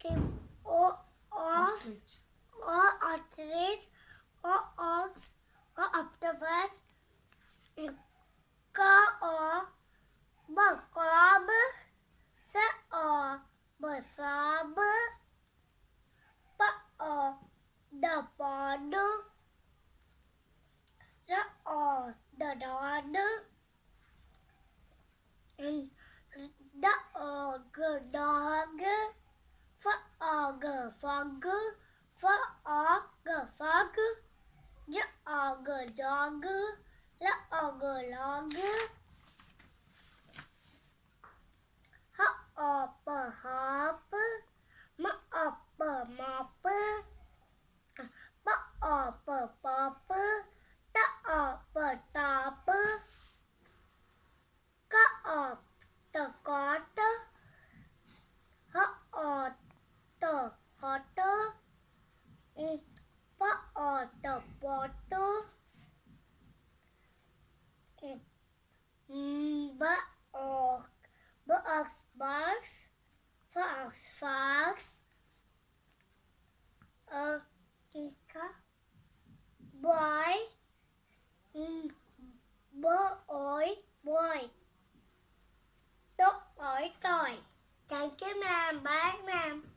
O ox, O ostrich, O ox, O octopus, K O B crab, S O B sab, P O the pond, R O the rod, D O G dog, F O G frog, F O G frog, J O G jog, L O G log, H O P hop, M O P mop, P O P pop, T O P top, K O T cot, H O T hot, P O T pot, B O box box, fox fox, boy, boy boy, dog toy toy. Thank you, ma'am. Bye, ma'am.